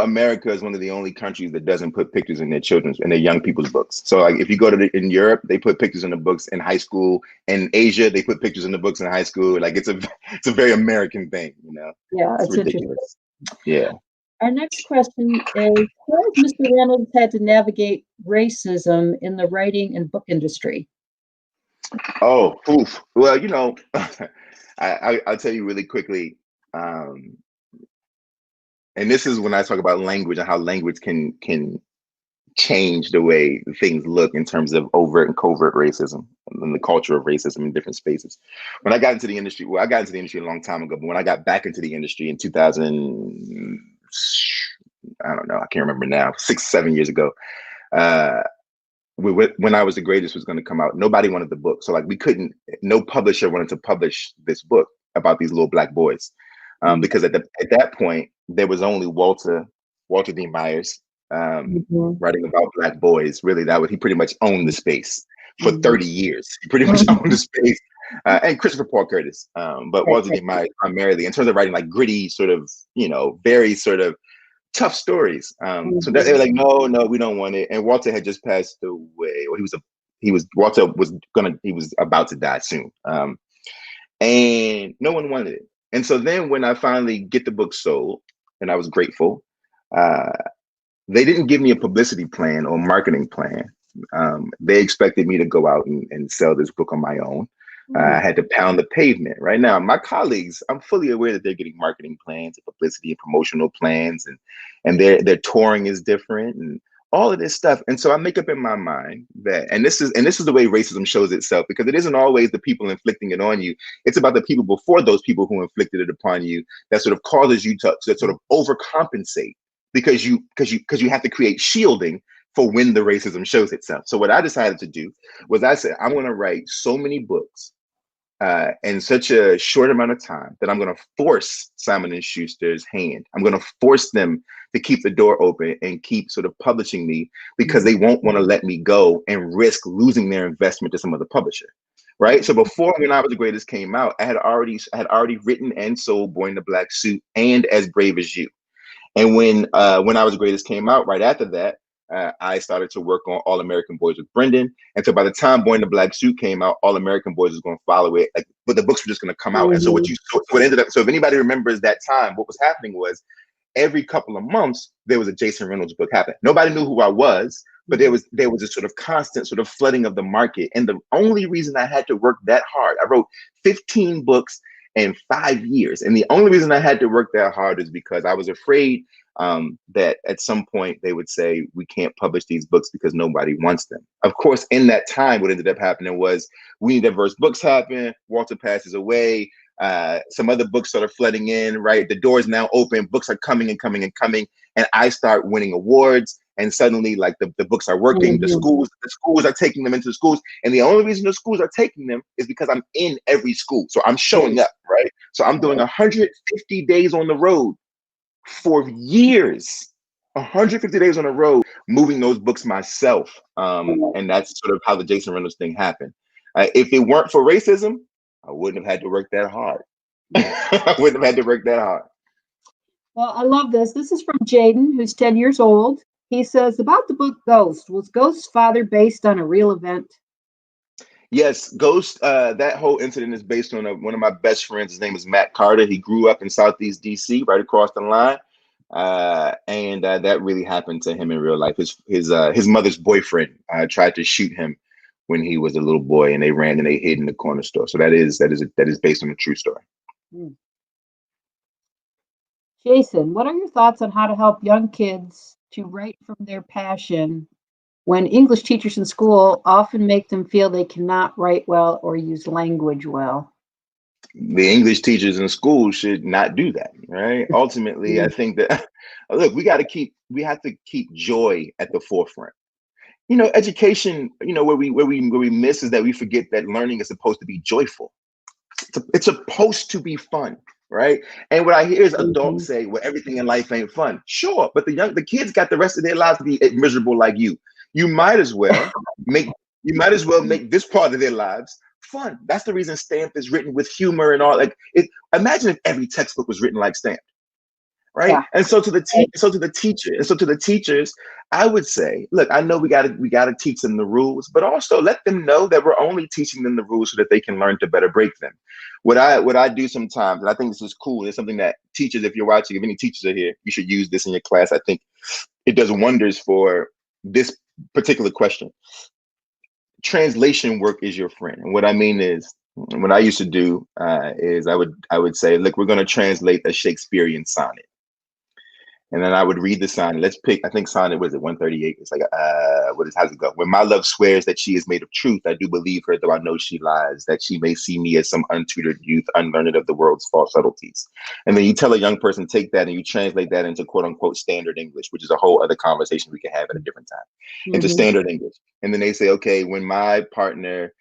America is one of the only countries that doesn't put pictures in their young people's books. So like if you go to in Europe, they put pictures in the books in high school. In Asia, they put pictures in the books in high school. Like it's a very American thing, you know. Yeah, it's ridiculous. Yeah. Our next question is, how has Mr. Reynolds had to navigate racism in the writing and book industry? Oh, oof. Well, you know, I'll tell you really quickly. And this is when I talk about language and how language can change the way things look in terms of overt and covert racism and the culture of racism in different spaces. When I got into the industry, I got into the industry a long time ago, but when I got back into the industry in 2000, I don't know, I can't remember now, 6-7 years ago, When I Was the Greatest was going to come out, nobody wanted the book. So like no publisher wanted to publish this book about these little black boys. Because at that point, there was only Walter D. Myers writing about black boys. Really, he pretty much owned the space for 30 years. He pretty much owned the space. And Christopher Paul Curtis. But Walter D. Myers primarily, in terms of writing like gritty, sort of, you know, very sort of tough stories. So they were like, no, we don't want it. And Walter had just passed away. Or Walter was about to die soon. And no one wanted it. And so then when I finally get the book sold, and I was grateful, they didn't give me a publicity plan or marketing plan. They expected me to go out and sell this book on my own. I had to pound the pavement. Right now, my colleagues, I'm fully aware that they're getting marketing plans and publicity and promotional plans, and their touring is different and all of this stuff. And so I make up in my mind that, and this is the way racism shows itself, because it isn't always the people inflicting it on you. It's about the people before those people who inflicted it upon you that sort of causes you to sort of overcompensate because you have to create shielding for when the racism shows itself. So what I decided to do was I said, I'm going to write so many books in such a short amount of time that I'm going to force Simon & Schuster's hand. I'm going to force them to keep the door open and keep sort of publishing me, because they won't want to let me go and risk losing their investment to some other publisher. Right. So before When I Was the Greatest came out, I had already written and sold Boy in the Black Suit and As Brave as You. And when I Was the Greatest came out, right after that, I started to work on All American Boys with Brendan. And so by the time Boy in the Black Suit came out, All American Boys was going to follow it. But the books were just going to come out. And so what ended up, so if anybody remembers that time, what was happening was every couple of months, there was a Jason Reynolds book happening. Nobody knew who I was, but there was a sort of constant sort of flooding of the market. And the only reason I had to work that hard, I wrote 15 books in 5 years. And the only reason I had to work that hard is because I was afraid that at some point they would say, we can't publish these books because nobody wants them. Of course, in that time, what ended up happening was We Need Diverse Books happen. Walter passes away. Some other books started flooding in, right? The door is now open. Books are coming and coming and coming. And I start winning awards. And suddenly, like the books are working. The schools are taking them into the schools. And the only reason the schools are taking them is because I'm in every school. So I'm showing up, right? So I'm doing 150 days on the road for years, 150 days on the road, moving those books myself. And that's sort of how the Jason Reynolds thing happened. If it weren't for racism, I wouldn't have had to work that hard. I wouldn't have had to work that hard. Well, I love this. This is from Jaden, who's 10 years old. He says, about the book Ghost, was Ghost's father based on a real event? Yes, Ghost, that whole incident is based on one of my best friends. His name is Matt Carter. He grew up in Southeast DC, right across the line. And that really happened to him in real life. His mother's boyfriend tried to shoot him when he was a little boy, and they ran and they hid in the corner store. So that is based on a true story. Jason, what are your thoughts on how to help young kids to write from their passion when English teachers in school often make them feel they cannot write well or use language well? The English teachers in school should not do that, right? Ultimately, I think that, look, we have to keep joy at the forefront. education, where we miss is that we forget that learning is supposed to be joyful. It's supposed to be fun, right? And what I hear is adults say, well, everything in life ain't fun. Sure, but the kids got the rest of their lives to be miserable like you. You might as well make this part of their lives fun. That's the reason Stamp is written with humor and all. Like, imagine if every textbook was written like Stamp. Right. Yeah. And so to the teachers, I would say, look, I know we gotta teach them the rules, but also let them know that we're only teaching them the rules so that they can learn to better break them. What I do sometimes, and I think this is cool, it's something that teachers, if you're watching, if any teachers are here, you should use this in your class. I think it does wonders for this particular question. Translation work is your friend. And what I mean is, what I used to do is I would say, look, we're going to translate a Shakespearean sonnet. And then I would read the sonnet. Let's pick, I think sonnet, was it 138? It's like, how's it go? When my love swears that she is made of truth, I do believe her, though I know she lies, that she may see me as some untutored youth, unlearned of the world's false subtleties. And then you tell a young person, take that and you translate that into quote unquote standard English, which is a whole other conversation we can have at a different time, into standard English. And then they say, okay, when my partner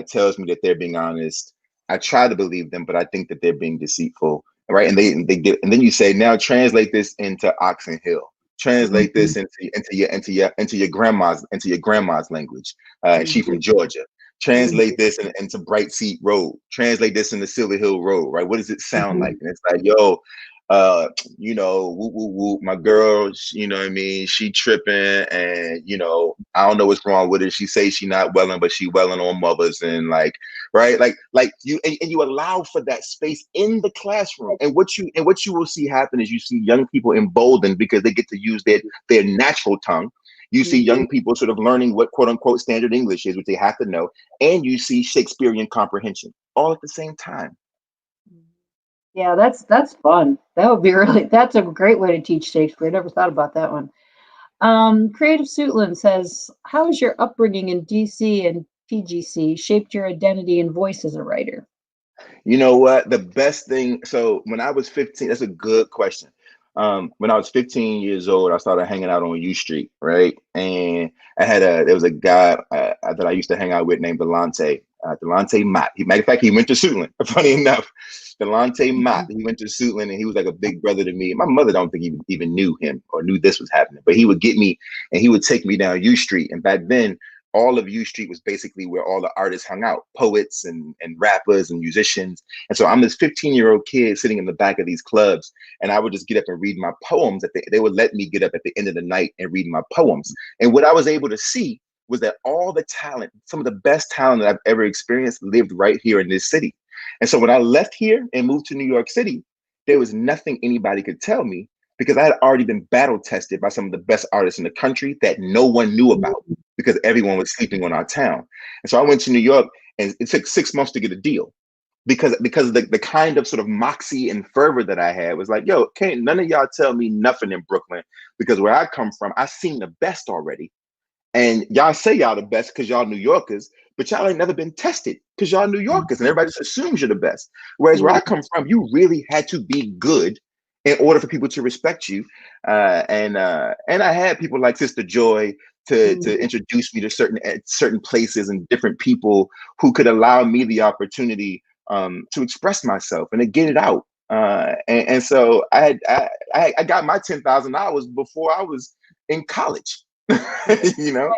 tells me that they're being honest, I try to believe them, but I think that they're being deceitful. Right. And they get, and then you say, now translate this into Oxon Hill. Translate this into your grandma's language. She from Georgia. Translate this into Bright Seat Road. Translate this into Silver Hill Road. Right. What does it sound like? And it's like, yo, whoop, whoop, whoop, my girl, you know what I mean? She tripping and, I don't know what's wrong with her. She says she not welling, but she welling on mothers and like, right? Like you, and you allow for that space in the classroom. And what you will see happen is you see young people emboldened because they get to use their natural tongue. You see young people sort of learning what quote unquote standard English is, which they have to know. And you see Shakespearean comprehension all at the same time. Yeah, that's fun. That's a great way to teach Shakespeare. I never thought about that one. Creative Suitland says, how has your upbringing in DC and PGC shaped your identity and voice as a writer? You know what? The best thing, so when I was 15, that's a good question. When I was 15 years old, I started hanging out on U Street, right? And there was a guy that I used to hang out with named Delonte Mott. Matter of fact, he went to Suitland, funny enough. Delonte Mott, he went to Suitland and he was like a big brother to me. My mother don't think even knew him or knew this was happening, but he would get me and he would take me down U Street. And back then, all of U Street was basically where all the artists hung out, poets and rappers and musicians. And so I'm this 15-year-old kid sitting in the back of these clubs, and I would just get up and read my poems. They would let me get up at the end of the night and read my poems. And what I was able to see was that all the talent, some of the best talent that I've ever experienced lived right here in this city. And so when I left here and moved to New York City, there was nothing anybody could tell me because I had already been battle tested by some of the best artists in the country that no one knew about because everyone was sleeping on our town. And so I went to New York and it took 6 months to get a deal because the kind of sort of moxie and fervor that I had was like, yo, can't none of y'all tell me nothing in Brooklyn because where I come from, I've seen the best already. And y'all say y'all the best because y'all New Yorkers, but y'all ain't never been tested because y'all New Yorkers and everybody just assumes you're the best. Whereas where I come from, you really had to be good in order for people to respect you. And I had people like Sister Joy to introduce me to certain places and different people who could allow me the opportunity to express myself and to get it out. And so I got my 10,000 hours before I was in college. You know.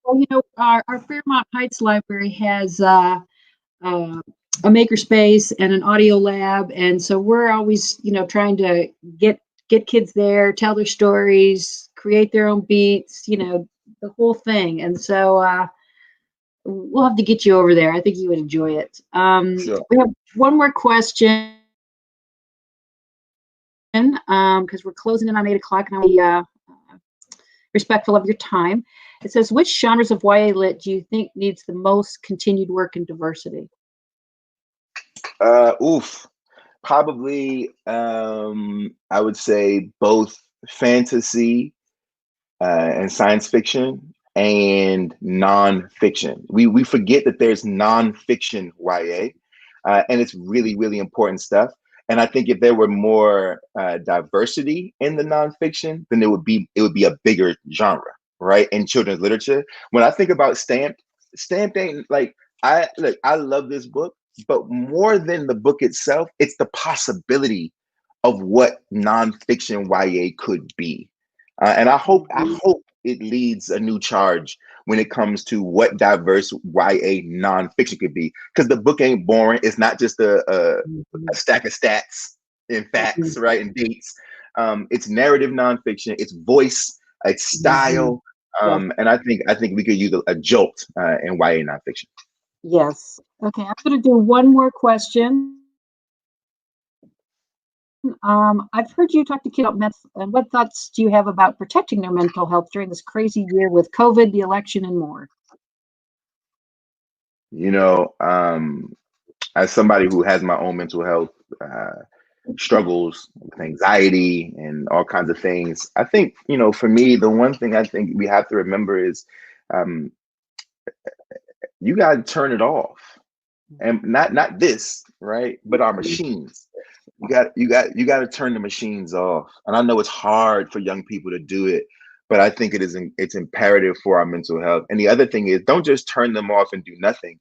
Well, our Fairmont Heights Library has a makerspace and an audio lab, and so we're always, trying to get kids there, tell their stories, create their own beats, the whole thing. And so we'll have to get you over there. I think you would enjoy it. Sure. We have one more question because we're closing in on 8 o'clock, and I'll be respectful of your time. It says, which genres of YA lit do you think needs the most continued work in diversity? Probably I would say both fantasy and science fiction and nonfiction. We forget that there's nonfiction YA, and it's really, really important stuff. And I think if there were more diversity in the nonfiction, then it would be a bigger genre, right, in children's literature. When I think about Stamped ain't like, I love this book, but more than the book itself, it's the possibility of what nonfiction YA could be. And I hope it leads a new charge when it comes to what diverse YA nonfiction could be. Because the book ain't boring. It's not just a stack of stats and facts, right, and dates. It's narrative nonfiction. It's voice. It's style. And I think we could use a jolt in YA nonfiction. Yes. Okay, I'm going to do one more question. I've heard you talk to kids about mental, and what thoughts do you have about protecting their mental health during this crazy year with COVID, the election, and more? You know, as somebody who has my own mental health struggles with anxiety and all kinds of things, I think, you know, for me, the one thing I think we have to remember is you got to turn it off, and not this, right, but our machines. You got to turn the machines off. And I know it's hard for young people to do it, but I think it's imperative for our mental health. And the other thing is, don't just turn them off and do nothing.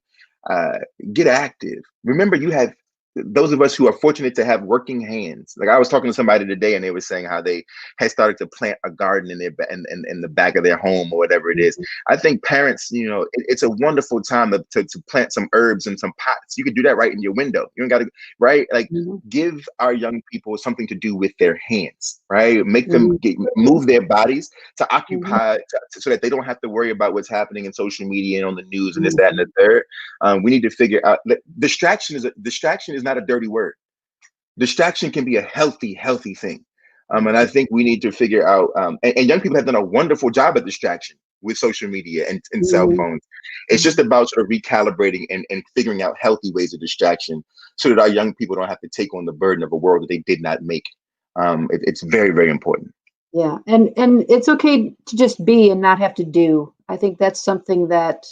Get active. Remember, you have those of us who are fortunate to have working hands. Like I was talking to somebody today, and they were saying how they had started to plant a garden in the back of their home or whatever it is. I think parents, you know, it's a wonderful time to plant some herbs in some pots. You could do that right in your window. You don't got to, right? Like give our young people something to do with their hands, right? Make them move their bodies to occupy, so that they don't have to worry about what's happening in social media and on the news and this, that, and the third. We need to figure out that distraction is not a dirty word. Distraction can be a healthy thing. And I think we need to figure out, and young people have done a wonderful job at distraction with social media and cell phones. It's just about sort of recalibrating and figuring out healthy ways of distraction so that our young people don't have to take on the burden of a world that they did not make. It's very, very important. Yeah, and it's okay to just be and not have to do. I think that's something that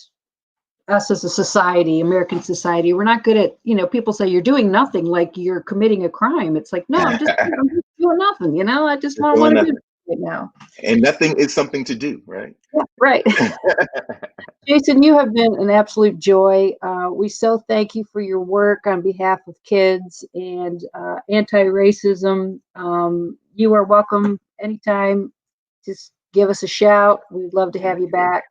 us as a society, American society, we're not good at, you know, people say you're doing nothing, like you're committing a crime. It's like, no, I'm just doing nothing, you know, I just want to do it right now. And nothing is something to do, right? Yeah, right. Jason, you have been an absolute joy. We so thank you for your work on behalf of kids and anti-racism. You are welcome anytime. Just give us a shout. We'd love to have you back.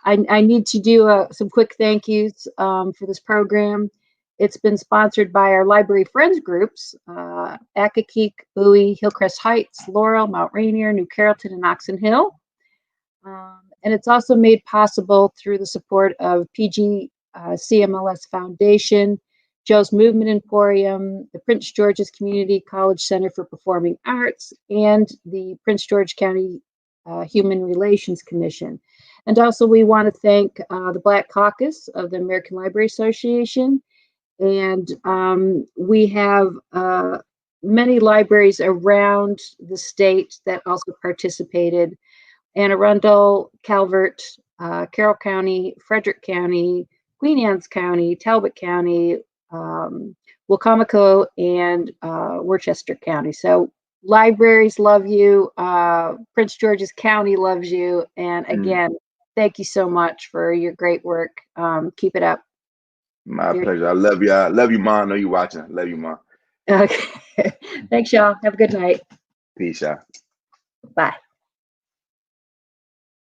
I need to do some quick thank yous for this program. It's been sponsored by our library friends groups, Accokeek, Bowie, Hillcrest Heights, Laurel, Mount Rainier, New Carrollton, and Oxon Hill. And it's also made possible through the support of PGCMLS Foundation, Joe's Movement Emporium, the Prince George's Community College Center for Performing Arts, and the Prince George County Human Relations Commission. And also we want to thank the Black Caucus of the American Library Association. And we have many libraries around the state that also participated. Arundel, Calvert, Carroll County, Frederick County, Queen Anne's County, Talbot County, Wicomico, and Worcester County. So libraries love you. Prince George's County loves you. And again, thank you so much for your great work. Keep it up. My pleasure. I love you. I love you, Mom. I know you're watching. I love you, Mom. Okay. Thanks, y'all. Have a good night. Peace, y'all. Bye.